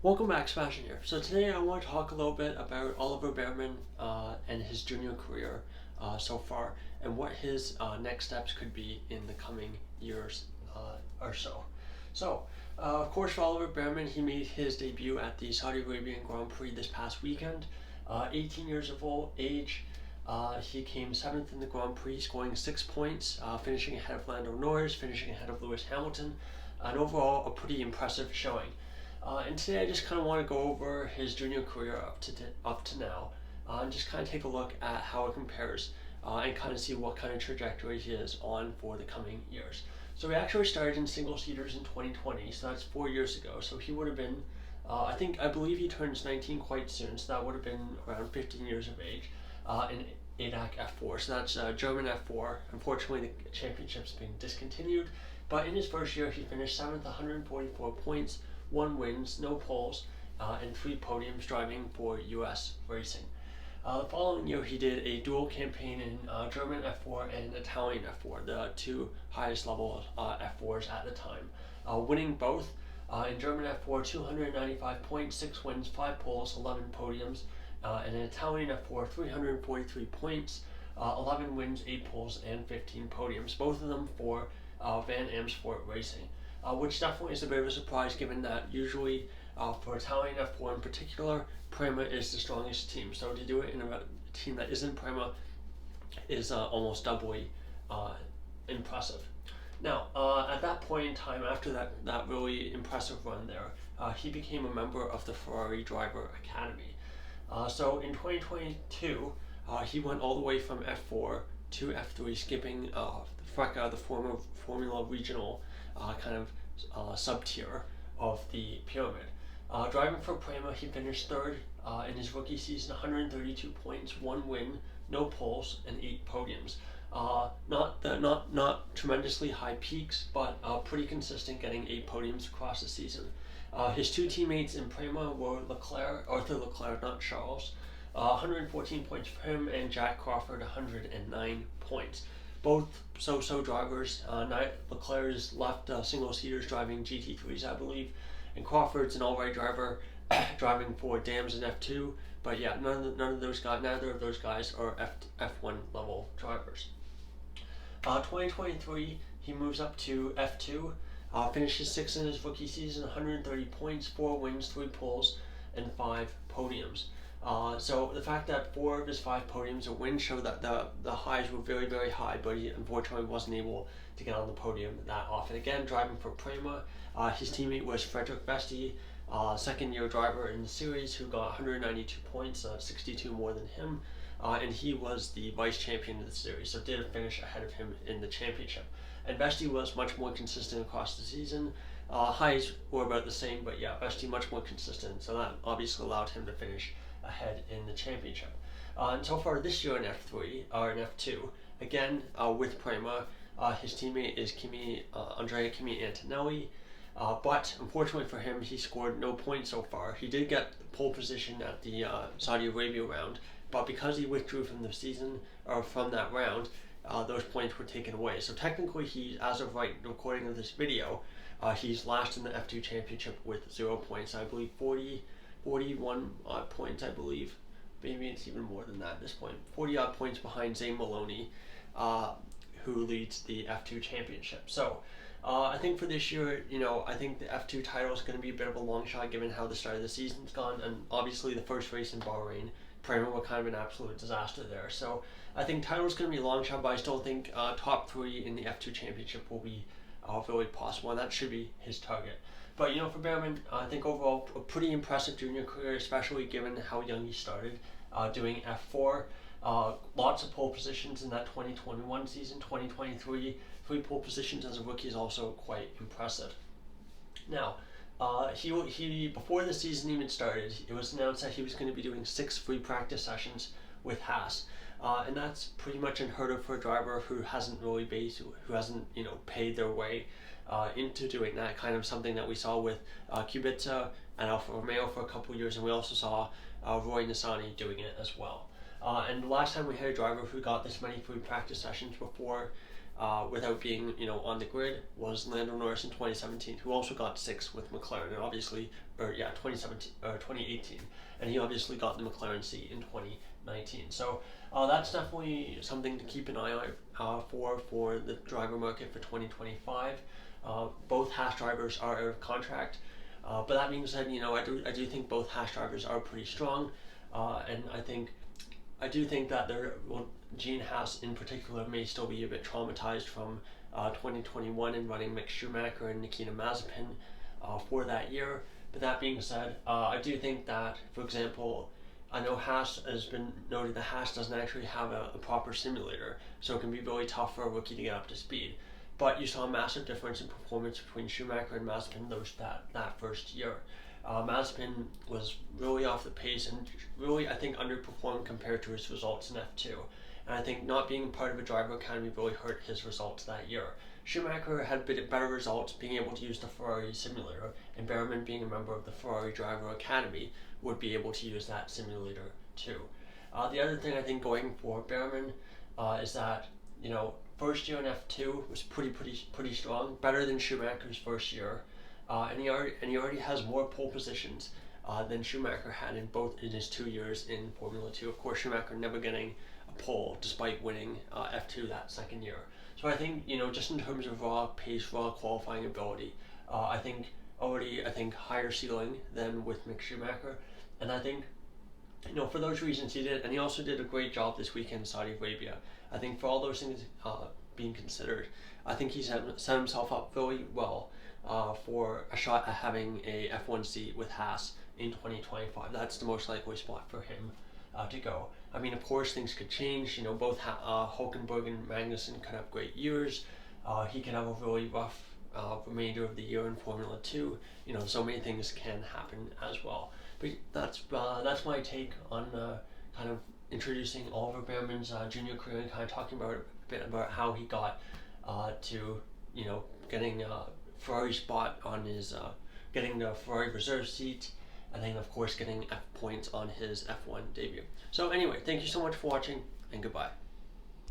Welcome back, Sebastian here. So today I want to talk a little bit about Oliver Bearman and his junior career so far, and what his next steps could be in the coming years or so. Of course, for Oliver Bearman, he made his debut at the Saudi Arabian Grand Prix this past weekend. 18 years of age, he came 7th in the Grand Prix, scoring 6 points, finishing ahead of Lando Norris, finishing ahead of Lewis Hamilton, and overall a pretty impressive showing. And today I just kind of want to go over his junior career up to now, and just kind of take a look at how it compares, and kind of see what kind of trajectory he is on for the coming years. So he actually started in single seaters in 2020, so that's 4 years ago. So he would have been, I believe he turns 19 quite soon, so that would have been around 15 years of age, in ADAC F4. So that's German F4. Unfortunately, the championship's been discontinued, but in his first year, he finished 7th, 144 points. 1 wins, no poles, and 3 podiums driving for US Racing. The following year, he did a dual campaign in German F4 and Italian F4, the two highest level F4s at the time, winning both. In German F4, 295 points, 6 wins, 5 poles, 11 podiums, and in Italian F4, 343 points, 11 wins, 8 poles, and 15 podiums, both of them for Van Amersfoort Racing. Which definitely is a bit of a surprise, given that usually for Italian F4 in particular, Prema is the strongest team. So to do it in a team that isn't Prema is almost doubly impressive. Now, at that point in time, after that really impressive run there, he became a member of the Ferrari Driver Academy. So in 2022, he went all the way from F4 to F3, skipping the former Formula Regional sub-tier of the pyramid. Driving for Prema, he finished 3rd in his rookie season, 132 points, 1 win, no poles, and 8 podiums. Not tremendously high peaks, but pretty consistent, getting 8 podiums across the season. His 2 teammates in Prema were Arthur Leclerc, not Charles, 114 points for him, and Jack Crawford, 109 points. Both so-so drivers. Leclerc is left single-seaters driving GT3s, I believe, and Crawford's an all-right driver driving for Dams in F2. But yeah, neither of those guys are F1 level drivers. 2023, he moves up to F2, finishes 6th in his rookie season, 130 points, 4 wins, 3 poles, and 5 podiums. So the fact that 4 of his 5 podiums are wins show that the highs were very, very high, but he unfortunately wasn't able to get on the podium that often. Again, driving for Prema, his teammate was Frederick Vesti, second-year driver in the series, who got 192 points, 62 more than him, and he was the vice champion of the series, so did finish ahead of him in the championship. And Vesti was much more consistent across the season. Highs were about the same, but yeah, Vesti much more consistent, so that obviously allowed him to finish ahead in the championship. And so far this year in F3 or in F2, again with Prema, his teammate is Andrea Antonelli, but unfortunately for him, he scored no points so far. He did get pole position at the Saudi Arabia round, but because he withdrew from the season or from that round, those points were taken away. So technically, he, as of right recording of this video, he's last in the F2 championship with 0 points. I believe 41 odd points, I believe. Maybe it's even more than that at this point. 40 odd points behind Zane Maloney, who leads the F2 championship. So I think for this year, I think the F2 title is going to be a bit of a long shot given how the start of the season's gone, and obviously the first race in Bahrain, Prema were kind of an absolute disaster there. So I think title is going to be a long shot, but I still think top 3 in the F2 championship will be really possible, and that should be his target. But for Bearman, I think overall a pretty impressive junior career, especially given how young he started doing F4. Lots of pole positions in that 2021 season. 2023, 3 pole positions as a rookie is also quite impressive. Now, he before the season even started, it was announced that he was going to be doing 6 free practice sessions with Haas. And that's pretty much unheard of for a driver who hasn't paid their way into doing that. Kind of something that we saw with Kubica and Alfa Romeo for a couple of years, and we also saw Roy Nissany doing it as well. And the last time we had a driver who got this many free practice sessions before without being, on the grid was Lando Norris in 2017, who also got 6th with McLaren, and obviously, 2017 or 2018, and he obviously got the McLaren seat in 2019. So that's definitely something to keep an eye out for the driver market for 2025. Both Haas drivers are out of contract, but that being said, I do think both Haas drivers are pretty strong, and I do think that Gene Haas in particular may still be a bit traumatized from 2021 and running Mick Schumacher and Nikita Mazepin for that year. But that being said, I do think that, for example, I know Haas has been noted that Haas doesn't actually have a proper simulator, so it can be really tough for a rookie to get up to speed. But you saw a massive difference in performance between Schumacher and Mazepin that first year. Mazepin was really off the pace and really, I think, underperformed compared to his results in F2. And I think not being part of a driver academy really hurt his results that year. Schumacher had better results being able to use the Ferrari simulator, and Bearman, being a member of the Ferrari Driver Academy, would be able to use that simulator too. The other thing I think going for Bearman is that, first year in F2 was pretty strong, better than Schumacher's first year. And he already has more pole positions than Schumacher had in his 2 years in Formula 2. Of course, Schumacher never getting a pole despite winning F2 that second year. So I think, just in terms of raw pace, raw qualifying ability, I think higher ceiling than with Mick Schumacher. And I think, for those reasons he did, and he also did a great job this weekend in Saudi Arabia. I think for all those things being considered, I think he's set himself up really well for a shot at having a F1 seat with Haas in 2025. That's the most likely spot for him to go. I mean, of course, things could change. Both Hulkenberg and Magnussen could have great years. He could have a really rough remainder of the year in Formula 2. So many things can happen as well. But that's my take on kind of introducing Oliver Bearman's junior career and kind of talking about a bit about how he got to getting a Ferrari spot on his getting the Ferrari reserve seat, and then of course getting F points on his F1 debut. So anyway, thank you so much for watching, and goodbye.